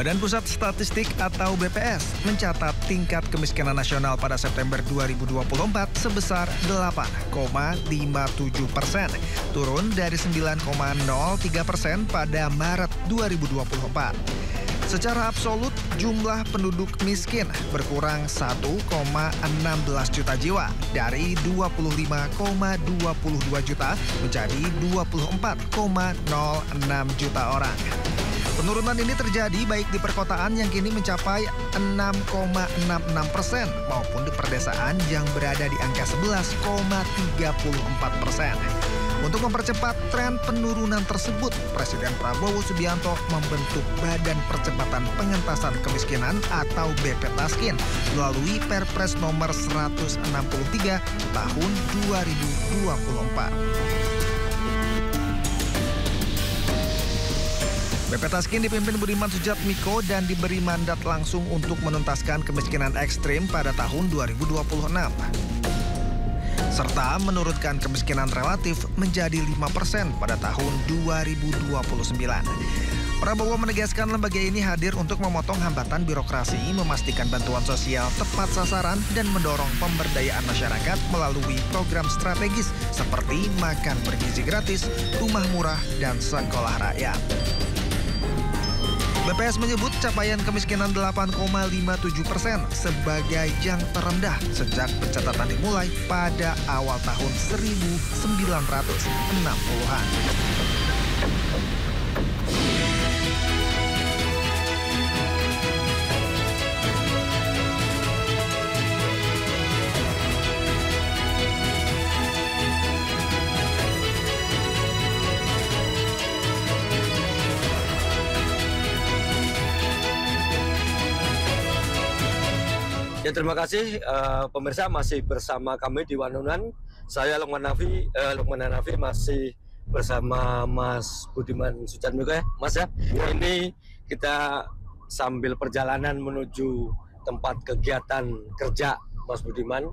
Badan Pusat Statistik atau BPS mencatat tingkat kemiskinan nasional pada September 2024 sebesar 8,57%, turun dari 9,03% pada Maret 2024. Secara absolut, jumlah penduduk miskin berkurang 1,16 juta jiwa dari 25,22 juta menjadi 24,06 juta orang. Penurunan ini terjadi baik di perkotaan yang kini mencapai 6,66% maupun di perdesaan yang berada di angka 11,34%. Untuk mempercepat tren penurunan tersebut, Presiden Prabowo Subianto membentuk Badan Percepatan Pengentasan Kemiskinan atau BPTASKIN melalui Perpres nomor 163 tahun 2024. BPTASKIN dipimpin Budiman Sujatmiko dan diberi mandat langsung untuk menuntaskan kemiskinan ekstrim pada tahun 2026. Serta menurunkan kemiskinan relatif menjadi 5% pada tahun 2029. Prabowo menegaskan lembaga ini hadir untuk memotong hambatan birokrasi, memastikan bantuan sosial tepat sasaran, dan mendorong pemberdayaan masyarakat melalui program strategis seperti makan bergizi gratis, rumah murah, dan sekolah rakyat. BPS menyebut capaian kemiskinan 8,57% sebagai yang terendah sejak pencatatan dimulai pada awal tahun 1960-an. Ya, terima kasih pemirsa, masih bersama kami di Wanunan. Saya Lukman Hanafi masih bersama Mas Budiman Sujatmiko ya, Mas ya. Ini kita sambil perjalanan menuju tempat kegiatan kerja Mas Budiman.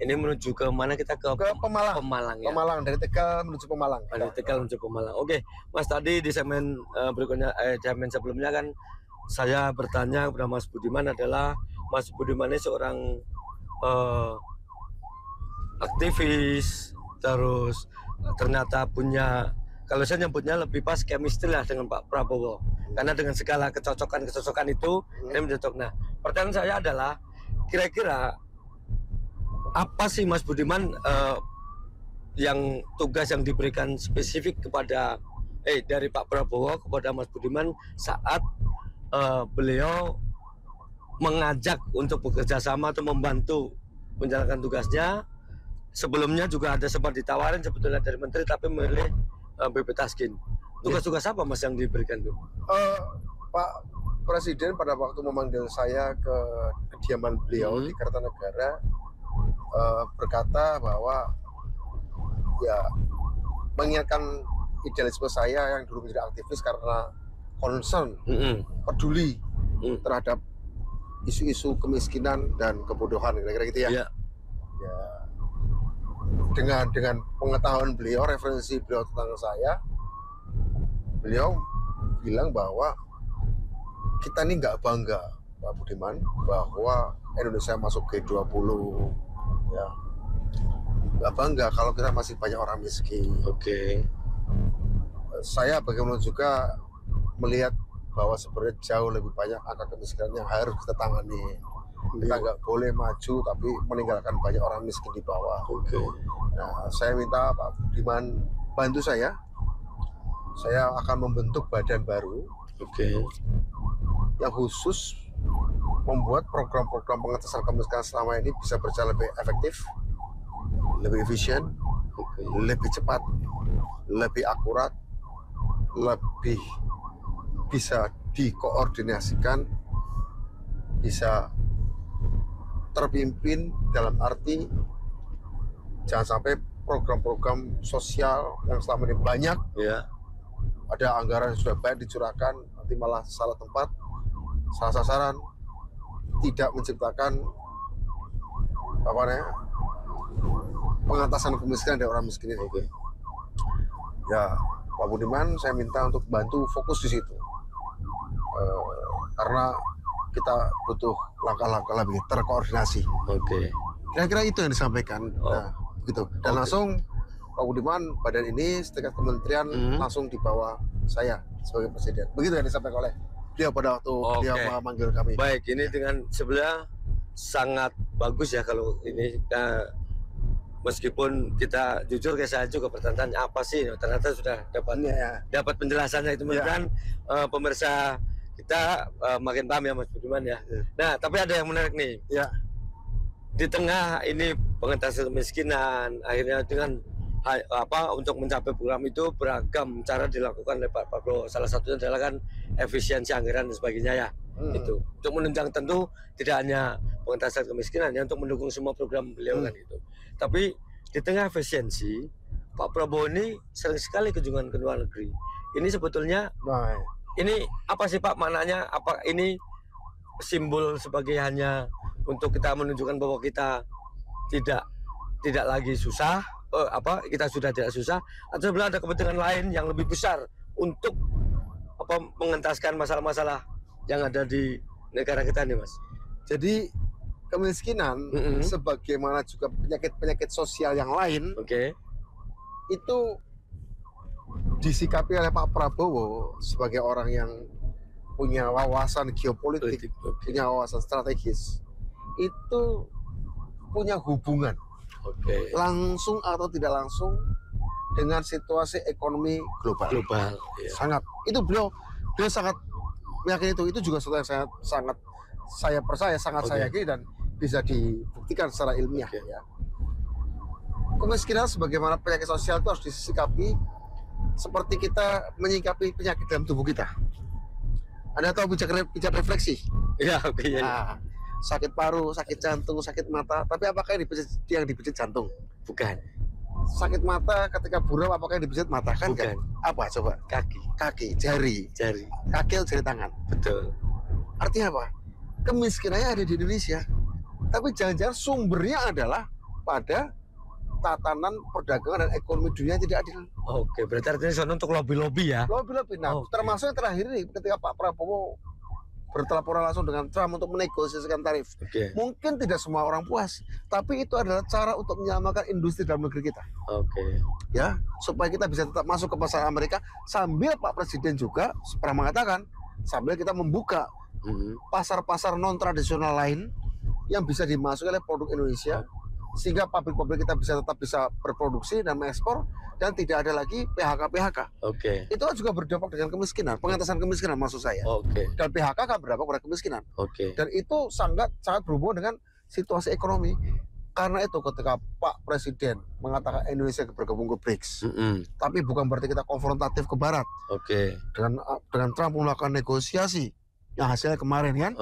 Ini menuju ke mana kita? Ke Pemalang. Pemalang ya. Pemalang, dari Tegal menuju Pemalang. Dari Tegal menuju Pemalang. Oke, Mas, tadi di segmen berikutnya, segmen sebelumnya kan saya bertanya kepada Mas Budiman adalah Mas Budiman ini seorang aktivis, terus ternyata punya, kalau saya nyebutnya lebih pas chemistry lah dengan Pak Prabowo. Karena dengan segala kecocokan itu, ini mencocok. Nah, pertanyaan saya adalah, kira-kira apa sih Mas Budiman yang tugas yang diberikan spesifik kepada dari Pak Prabowo kepada Mas Budiman saat beliau mengajak untuk bekerja sama atau membantu menjalankan tugasnya. Sebelumnya juga ada sempat ditawarin sebetulnya dari menteri, tapi memilih BPTASKIN. Tugas-tugas apa Mas yang diberikan tuh? Pak Presiden pada waktu memanggil saya ke kediaman beliau di Kertanegara berkata bahwa ya mengingatkan idealisme saya yang dulu menjadi aktivis karena concern, peduli terhadap isu-isu kemiskinan dan kebodohan, kira-kira gitu ya. Yeah. Ya. Dengan pengetahuan beliau, referensi beliau tentang saya, beliau bilang bahwa kita ini nggak bangga, Pak Budiman, bahwa Indonesia masuk G20, ya. Nggak bangga kalau kita masih banyak orang miskin. Oke. Saya bagaimana juga melihat bahwa sebenarnya jauh lebih banyak angka kemiskinan yang harus kita tangani. Kita nggak boleh maju tapi meninggalkan banyak orang miskin di bawah. Oke. Nah, saya minta Pak Budiman bantu saya. Saya akan membentuk badan baru. Oke. Yang khusus membuat program-program pengentasan kemiskinan selama ini bisa berjalan lebih efektif, lebih efisien, lebih cepat, lebih akurat, lebih bisa dikoordinasikan, bisa terpimpin dalam arti jangan sampai program-program sosial yang selama ini banyak, ada anggaran yang sudah banyak dicurahkan, nanti malah salah tempat, salah sasaran, tidak menciptakan pengentasan kemiskinan dari orang miskin ini. Ya, Pak Budiman saya minta untuk bantu fokus di situ. karena kita butuh langkah-langkah lebih terkoordinasi. Oke. Kira-kira itu yang disampaikan. Oh. Nah, begitu. Dan Oke. langsung Pak Budiman, badan ini setingkat kementerian langsung di bawah saya sebagai presiden. Begitu yang disampaikan oleh beliau pada waktu beliau memanggil kami. Baik, ini dengan sebenarnya sangat bagus ya kalau ini meskipun kita jujur kayak saya juga bertanya apa sih, ternyata sudah dapat penjelasannya itu mudah-mudahan pemirsa kita makin paham ya Mas Budiman ya. Nah, tapi ada yang menarik nih. Ya. Di tengah ini pengentasan kemiskinan, akhirnya dengan untuk mencapai program itu beragam cara dilakukan oleh Pak Prabowo. Salah satunya adalah kan efisiensi anggaran dan sebagainya ya. Itu untuk menunjang tentu tidak hanya pengentasan kemiskinan ya, untuk mendukung semua program beliau kan itu. Tapi di tengah efisiensi, Pak Prabowo ini sering sekali kunjungan ke luar negeri. Ini sebetulnya ini apa sih Pak maknanya? Apa ini simbol sebagai hanya untuk kita menunjukkan bahwa kita tidak lagi susah, kita sudah tidak susah, atau sebenarnya ada kepentingan lain yang lebih besar untuk mengentaskan masalah-masalah yang ada di negara kita nih Mas? Jadi kemiskinan sebagaimana juga penyakit-penyakit sosial yang lain itu disikapi oleh Pak Prabowo sebagai orang yang punya wawasan geopolitik, punya wawasan strategis, itu punya hubungan langsung atau tidak langsung dengan situasi ekonomi global. Sangat. Itu beliau sangat meyakini itu juga sesuatu yang sangat saya percaya, sangat saya yakini dan bisa dibuktikan secara ilmiah. Ya. Kemiskinan sebagaimana penyakit sosial itu harus disikapi seperti kita menyikapi penyakit dalam tubuh kita. Anda tahu pijat refleksi? Ya, sakit paru, sakit jantung, sakit mata. Tapi apakah yang dipijat jantung? Bukan. Sakit mata ketika buram, apakah yang dipijat mata? Kan? Bukan. Apa coba? Kaki, jari. Kaki atau jari tangan? Betul. Artinya apa? Kemiskinannya ada di Indonesia. Tapi jangan-jangan sumbernya adalah pada tatanan perdagangan dan ekonomi dunia yang tidak adil. Oke, berarti artinya soal untuk lobby-lobby ya? Lobby-lobby. Nah, termasuk yang terakhir ini ketika Pak Prabowo berteleponan langsung dengan Trump untuk menegosiasikan tarif. Mungkin tidak semua orang puas, tapi itu adalah cara untuk menyamakan industri dalam negeri kita. Ya, supaya kita bisa tetap masuk ke pasar Amerika sambil Pak Presiden juga pernah mengatakan sambil kita membuka pasar-pasar non tradisional lain yang bisa dimasuki oleh produk Indonesia, sehingga pabrik-pabrik kita tetap bisa berproduksi dan mengekspor dan tidak ada lagi PHK. Itu kan juga berdampak dengan kemiskinan, pengentasan kemiskinan maksud saya. Dan PHK kan berdampak pada kemiskinan. Dan itu sangat berhubungan dengan situasi ekonomi. Karena itu ketika Pak Presiden mengatakan Indonesia bergabung ke BRICS, tapi bukan berarti kita konfrontatif ke Barat. Dengan Trump melakukan negosiasi yang hasilnya kemarin kan,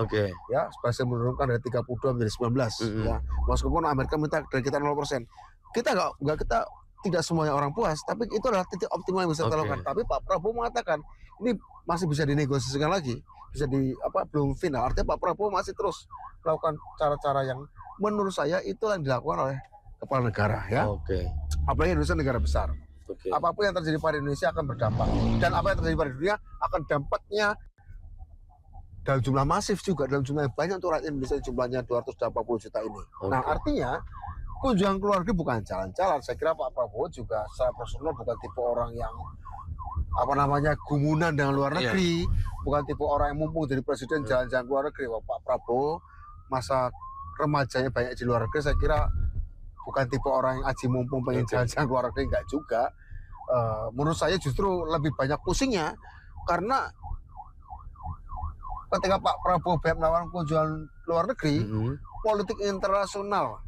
ya berhasil menurunkan dari 32 menjadi 19. Ya, meskipun Amerika minta dari kita 0%, kita tidak semuanya orang puas, tapi itu adalah titik optimal yang bisa kita lakukan. Tapi Pak Prabowo mengatakan ini masih bisa dinegosiasikan lagi, belum final. Artinya Pak Prabowo masih terus melakukan cara-cara yang menurut saya itu yang dilakukan oleh kepala negara, ya. Apalagi Indonesia negara besar. Apapun yang terjadi pada Indonesia akan berdampak, dan apa yang terjadi pada dunia akan dampaknya dalam jumlah masif juga, dalam jumlah yang banyak untuk rakyat Indonesia, jumlahnya 280 juta ini. Nah, artinya kunjungan keluar negeri bukan jalan-jalan. Saya kira Pak Prabowo juga secara personal bukan tipe orang yang gumunan dengan luar negeri, bukan tipe orang yang mumpung jadi presiden jalan-jalan keluar negeri. Pak Prabowo masa remajanya banyak di luar negeri, saya kira bukan tipe orang yang aji mumpung pengen jalan-jalan keluar negeri, enggak juga. Menurut saya justru lebih banyak pusingnya karena ketika Pak Prabowo melakukan kunjungan luar negeri, politik internasional,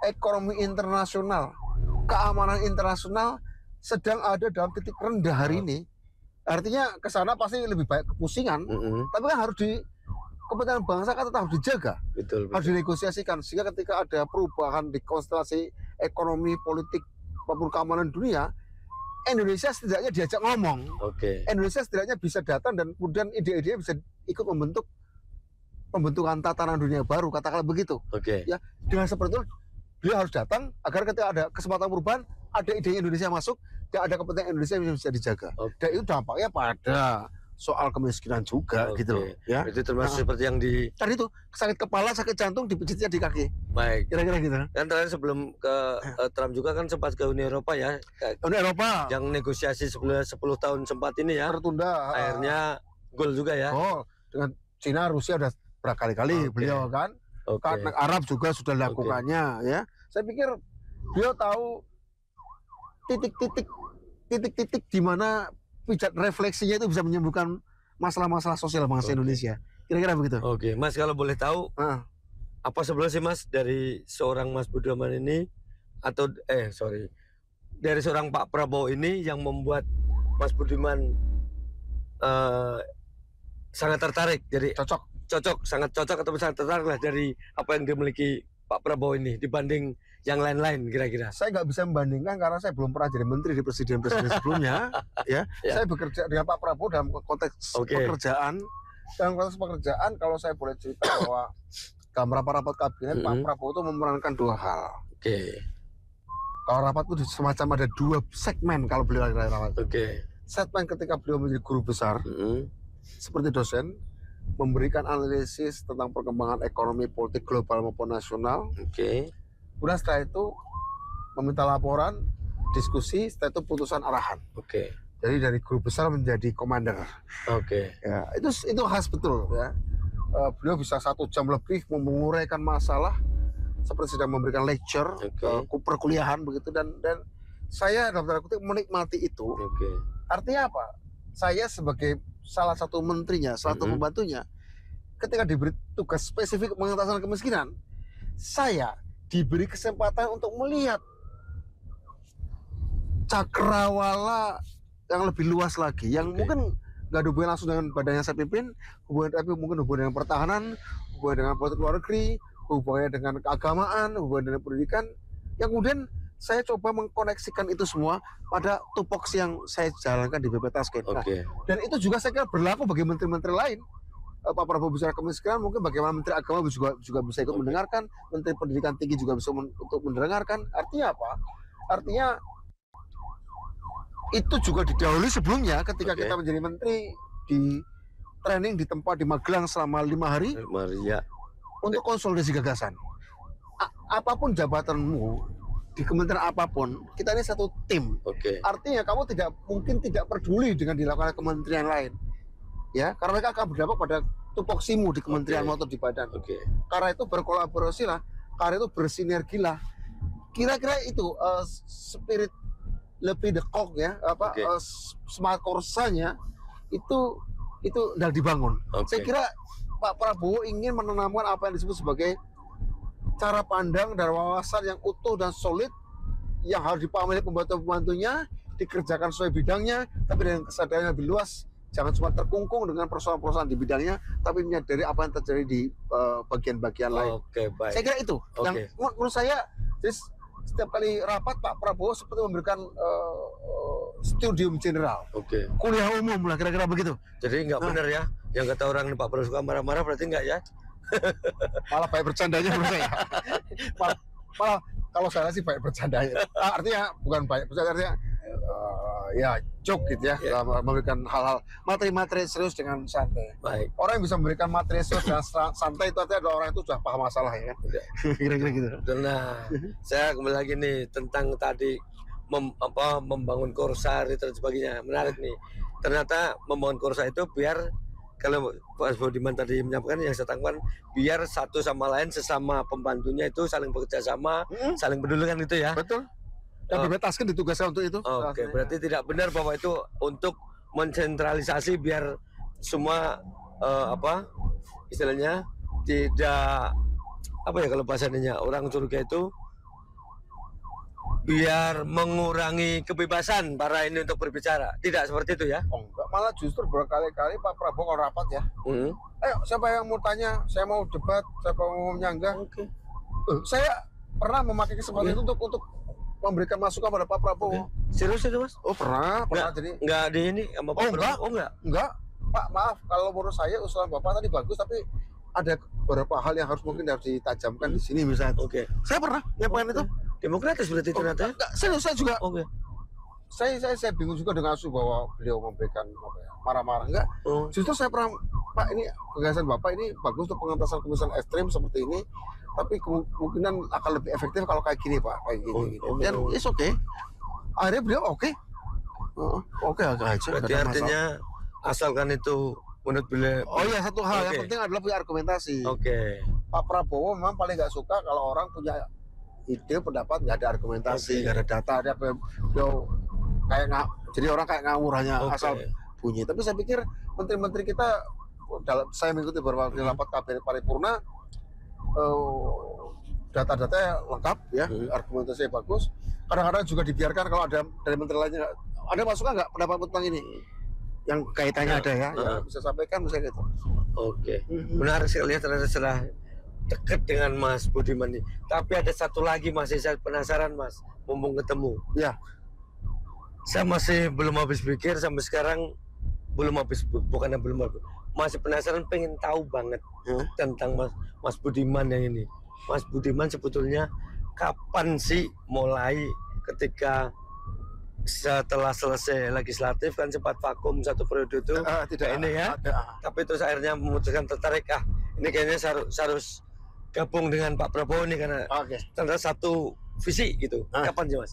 ekonomi internasional, keamanan internasional sedang ada dalam titik rendah hari ini. Artinya ke sana pasti lebih banyak kepusingan, tapi kan harus kepentingan bangsa kan tetap harus dijaga, harus dinegosiasikan, sehingga ketika ada perubahan di konstelasi ekonomi, politik, maupun keamanan dunia, Indonesia setidaknya diajak ngomong. Indonesia setidaknya bisa datang dan kemudian ide-ide bisa ikut membentuk pembentukan tatanan dunia baru, katakanlah begitu. Ya, dengan seperti itu beliau harus datang agar ketika ada kesempatan perubahan, ada ide Indonesia masuk dan ada kepentingan Indonesia yang bisa dijaga. Dan itu dampaknya pada soal kemiskinan juga Oke. gitu loh ya. Itu termasuk seperti yang di Tadi itu sakit kepala, sakit jantung dipijitnya di kaki. baik. Kira-kira gitu. Kan terakhir sebelum ke Trump juga kan sempat ke Uni Eropa ya. Uni Eropa Yang negosiasi 10 tahun sempat ini ya. tertunda. Akhirnya gol juga ya. Oh, dengan Cina, Rusia udah berkali-kali Oke. beliau kan. Oke. Karena Arab juga sudah lakukannya ya. Saya pikir beliau tahu titik-titik di mana pijat refleksinya itu bisa menyembuhkan masalah-masalah sosial bangsa Oke. Indonesia. Kira-kira begitu. Oke, Mas kalau boleh tahu Ah, apa sebenarnya sih Mas dari seorang Mas Budiman ini atau dari seorang Pak Prabowo ini yang membuat Mas Budiman sangat tertarik, jadi sangat cocok atau sangat tertarik lah dari apa yang dimiliki Pak Prabowo ini dibanding yang lain-lain kira-kira. saya nggak bisa membandingkan karena saya belum pernah jadi menteri di presiden-presiden sebelumnya. Ya, Ya. saya bekerja dengan Pak Prabowo dalam konteks Oke. pekerjaan. Dalam konteks pekerjaan, kalau saya boleh cerita bahwa dalam rapat-rapat kabinet Pak Prabowo itu memerankan dua hal. Oke. Kalau rapat itu semacam ada dua segmen kalau beliau rapat. Oke. Segmen ketika beliau menjadi guru besar seperti dosen, memberikan analisis tentang perkembangan ekonomi politik global maupun nasional. Oke. Kemudian setelah itu meminta laporan, diskusi, setelah itu putusan arahan. Oke. Jadi dari guru besar menjadi komander. Oke. Ya, itu khas betul ya. Beliau bisa 1 jam lebih menguraikan masalah seperti sedang memberikan lecture perkuliahan begitu dan saya dalam tanda kutip menikmati itu. Oke. Artinya apa? Saya sebagai salah satu menterinya, salah satu pembantunya, ketika diberi tugas spesifik pengentasan kemiskinan, saya diberi kesempatan untuk melihat cakrawala yang lebih luas lagi, yang mungkin nggak ada hubungan langsung dengan badan yang saya pimpin, tapi mungkin hubungan dengan pertahanan, hubungan dengan politik luar negeri, hubungannya dengan keagamaan, hubungan dengan pendidikan, yang kemudian saya coba mengkoneksikan itu semua pada tupoksi yang saya jalankan di BP Tasken. Nah, dan itu juga saya kira berlaku bagi menteri-menteri lain. Pak Prabowo bicara kemiskinan, mungkin bagaimana Menteri Agama juga bisa ikut mendengarkan, Menteri Pendidikan Tinggi juga bisa untuk mendengarkan. Artinya apa? Artinya itu juga didahului sebelumnya ketika kita menjadi menteri di training di tempat di Magelang selama 5 hari untuk konsolidasi gagasan. Apapun jabatanmu di kementerian apapun, kita ini satu tim. Artinya kamu mungkin tidak peduli dengan dilakukan kementerian lain. Ya, karena mereka akan berdampak pada tupoksimu di kementerian maupun di badan. Karena itu berkolaborasilah, karena itu bersinergilah. Kira-kira itu spirit lebih dekok ya, smart korsanya itu sudah dibangun. Saya kira Pak Prabowo ingin menanamkan apa yang disebut sebagai cara pandang dan wawasan yang utuh dan solid yang harus dipahami oleh pembantu-pembantunya, dikerjakan sesuai bidangnya, tapi dengan kesadaran yang lebih luas. Jangan cuma terkungkung dengan persoalan-persoalan di bidangnya, tapi menyadari apa yang terjadi di bagian-bagian lain. Baik. Saya kira itu. Yang menurut saya, jadi setiap kali rapat Pak Prabowo seperti memberikan studium general. Kuliah umum lah kira-kira begitu. Jadi nggak benar ya, yang kata orang Pak Prabowo suka marah-marah berarti nggak ya? Malah baik bercandanya menurut saya. Malah kalau saya sih baik bercandanya. Artinya bukan baik bercanda, artinya ya joke gitu ya, memberikan hal-hal materi-materi serius dengan santai. Baik. Orang yang bisa memberikan materi serius dengan santai itu artinya adalah orang itu sudah paham masalah ya kan. Kira-kira gitu. Nah, saya kembali lagi nih tentang tadi membangun Korsari dan sebagainya. Menarik nih. Ternyata membangun Korsari itu biar kalau Pak Budiman tadi menyampaikan yang saya tangkapkan biar satu sama lain sesama pembantunya itu saling bekerja sama, saling peduli kan itu ya. Betul. Dan dibetaskan ditugaskan untuk itu. Berarti tidak benar bahwa itu untuk mensentralisasi biar semua istilahnya tidak kalau bahasanya orang curiga itu biar mengurangi kebebasan para ini untuk berbicara. Tidak seperti itu ya? Enggak, malah justru berkali-kali Pak Prabowo kalau rapat ya. Ayo, siapa yang mau tanya? Saya mau debat, siapa mau menyanggah. Saya pernah memakai kesempatan itu untuk memberikan masukan pada Pak Prabowo. Serius itu Mas? Oh pernah jadi. Enggak di ini sama Pak Prabowo? Enggak. Pak maaf, kalau menurut saya usulan Bapak tadi bagus, tapi ada beberapa hal yang harus ditajamkan di sini misalnya. Saya pernah nyampaikan itu. Demokratis berarti ternyata. Saya juga. saya bingung juga dengan isu bahwa beliau memberikan apa ya, marah-marah. Enggak, Oh, justru saya pernah, Pak, ini gagasan Bapak ini bagus untuk pengentasan kemiskinan ekstrim seperti ini, tapi kemungkinan akan lebih efektif kalau kayak gini, Pak, kayak gini. Oh, gitu. oh. Dan it's okay. Akhirnya beliau oke. Oke aja. berarti nggak ada masalah. artinya asalkan itu menurut beliau. Oh iya, satu hal yang Oke. penting adalah punya argumentasi. Oke. Pak Prabowo memang paling nggak suka kalau orang punya ide, pendapat, nggak ada argumentasi, Oke. nggak ada data, ada beliau kayak jadi orang kayak ngawur hanya Oke. asal bunyi. Tapi saya pikir menteri-menteri kita, saya mengikuti beberapa kali rapat kabinet paripurna, data-datanya lengkap ya, argumentasinya bagus. Kadang-kadang juga dibiarkan kalau ada dari menteri lainnya, ada masukan nggak pendapat tentang ini? Yang kaitannya ada ya, ya bisa sampaikan misalnya gitu. Oke. Menarik sekali ya, ternyata setelah dekat dengan Mas Budiman nih. Tapi ada satu lagi masih saya penasaran Mas, mumpung ketemu. Ya. Saya masih belum habis pikir sampai sekarang, bukannya belum habis, masih penasaran, pengen tahu banget tentang Mas Budiman yang ini. Mas Budiman sebetulnya kapan sih mulai, ketika setelah selesai legislatif kan sempat vakum satu periode itu, Tidak ini ya. ada. Tapi terus akhirnya memutuskan tertarik, ini kayaknya harus gabung dengan Pak Prabowo nih karena Oke. ternyata satu visi gitu. Kapan sih Mas?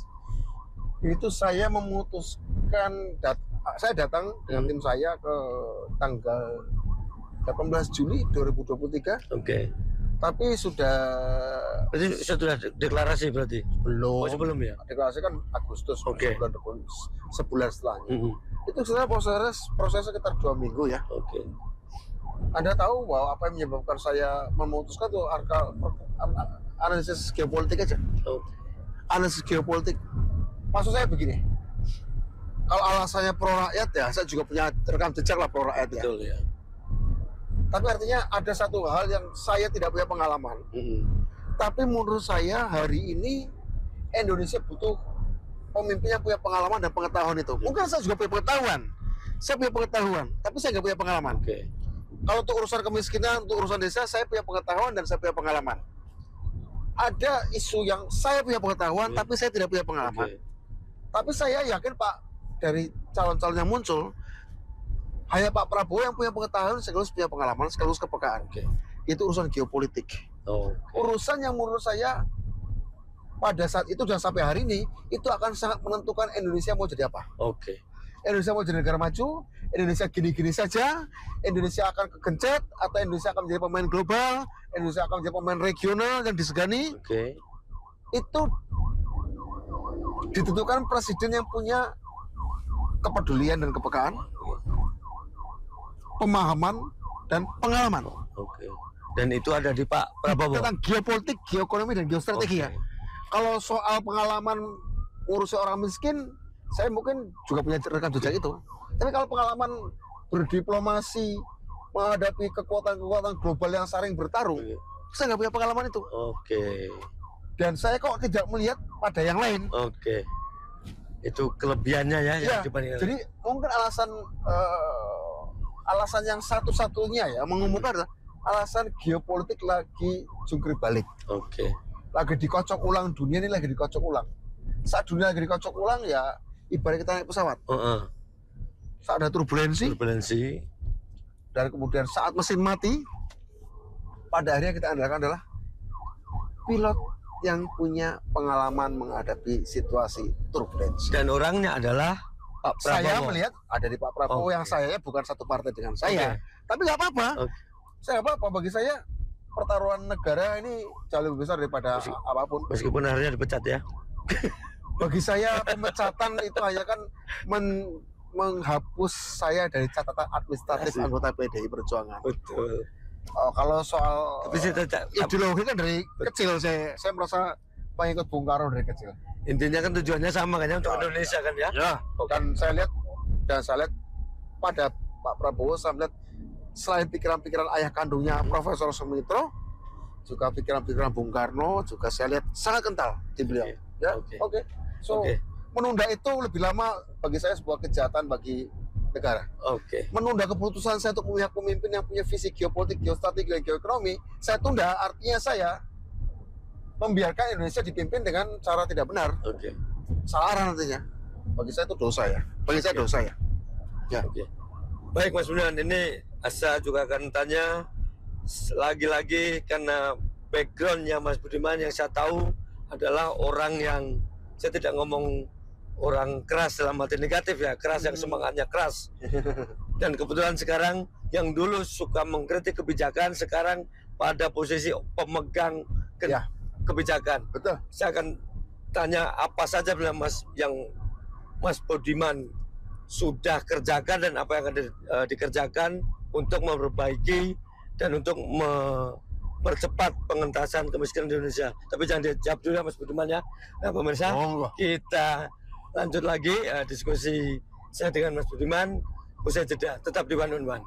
Itu saya memutuskan, saya datang dengan tim saya ke tanggal 18 Juli 2023, Oke. tapi sudah Berarti sudah deklarasi berarti? belum. Oh, sebelum ya? Deklarasi kan Agustus, Oke. sebulan setelahnya. Itu sebenarnya proses sekitar 2 minggu ya. Oke. Anda tahu bahwa apa yang menyebabkan saya memutuskan itu analisis geopolitik aja. Oh, Analisis geopolitik. Maksud saya begini, kalau alasannya pro rakyat ya, saya juga punya rekam jejak lah pro rakyat ya. betul ya. Tapi artinya ada satu hal yang saya tidak punya pengalaman. Tapi menurut saya hari ini Indonesia butuh pemimpin yang punya pengalaman dan pengetahuan itu. Mungkin saya juga punya pengetahuan. Saya punya pengetahuan, tapi saya nggak punya pengalaman. Oke. Kalau untuk urusan kemiskinan, untuk urusan desa, saya punya pengetahuan dan saya punya pengalaman. Ada isu yang saya punya pengetahuan, tapi saya tidak punya pengalaman. Oke. Tapi saya yakin Pak, dari calon-calon yang muncul, hanya Pak Prabowo yang punya pengetahuan, sekaligus punya pengalaman, sekaligus kepekaan. Oke. Itu urusan geopolitik. Oh, Urusan yang menurut saya pada saat itu dan sampai hari ini, itu akan sangat menentukan Indonesia mau jadi apa. oke. Indonesia mau jadi negara maju, Indonesia gini-gini saja, Indonesia akan kegencet, atau Indonesia akan menjadi pemain global, Indonesia akan menjadi pemain regional yang disegani. Oke. Itu ditentukan presiden yang punya kepedulian dan kepekaan, pemahaman dan pengalaman Oke. Dan itu ada di Pak Prabowo. tentang geopolitik, geoekonomi dan geostrategi Oke. ya. Kalau soal pengalaman ngurusi orang miskin, saya mungkin juga punya rekam jejak itu. Tapi kalau pengalaman berdiplomasi, menghadapi kekuatan-kekuatan global yang saling bertarung, saya nggak punya pengalaman itu. Oke. Dan saya kok tidak melihat pada yang lain. Oke. Itu kelebihannya ya, Ya, yang dibandingkan. jadi mungkin alasan yang satu-satunya ya mengumumkan adalah alasan geopolitik lagi jungkir balik, Oke. lagi dikocok ulang, dunia ini lagi dikocok ulang. Saat dunia lagi dikocok ulang ya ibarat kita naik pesawat, saat ada turbulensi Turbulensi. dan kemudian saat mesin mati, pada akhirnya kita andalkan adalah pilot yang punya pengalaman menghadapi situasi turbulensi. Dan orangnya adalah Pak Prabowo. Saya melihat ada di Pak Prabowo Oke. yang sayanya bukan satu partai dengan saya. Oke. Tapi nggak apa-apa. Oke. Saya nggak apa-apa. Bagi saya pertaruhan negara ini jauh lebih besar daripada apapun. Meskipun akhirnya dipecat ya. Bagi saya pemecatan itu hanya kan menghapus saya dari catatan administratif Asik. anggota PDI Perjuangan. Betul. Kalau soal Tapi saya ideologi kan dari kecil saya merasa pengikut Bung Karno dari kecil. intinya kan tujuannya sama kan ya, untuk Indonesia kan ya. Ya, dan saya lihat pada Pak Prabowo, saya melihat selain pikiran-pikiran ayah kandungnya Profesor Sumitro, juga pikiran-pikiran Bung Karno, juga saya lihat sangat kental di beliau. Ya, Oke. So Oke. menunda itu lebih lama bagi saya sebuah kejahatan bagi negara. Oke. Menunda keputusan saya untuk memihak pemimpin yang punya visi geopolitik, geostrategi, dan geoekonomi, saya tunda. Artinya saya membiarkan Indonesia dipimpin dengan cara tidak benar, Oke. salah arah nantinya. Bagi saya itu dosa ya. Bagi saya dosa ya. Ya. Oke. Baik Mas Budiman, ini Asa juga akan tanya lagi-lagi karena backgroundnya Mas Budiman yang saya tahu adalah orang yang, saya tidak ngomong orang keras dalam arti negatif ya, keras yang semangatnya keras. Dan kebetulan sekarang yang dulu suka mengkritik kebijakan sekarang pada posisi pemegang Ya. kebijakan. Betul. Saya akan tanya apa saja Mas yang Mas Budiman sudah kerjakan dan apa yang akan dikerjakan untuk memperbaiki dan untuk mempercepat pengentasan kemiskinan di Indonesia. Tapi jangan dijawab dulu ya Mas Budiman ya. Nah pemirsa, kita lanjut lagi diskusi saya dengan Mas Budiman usai jeda. Tetap di One on One.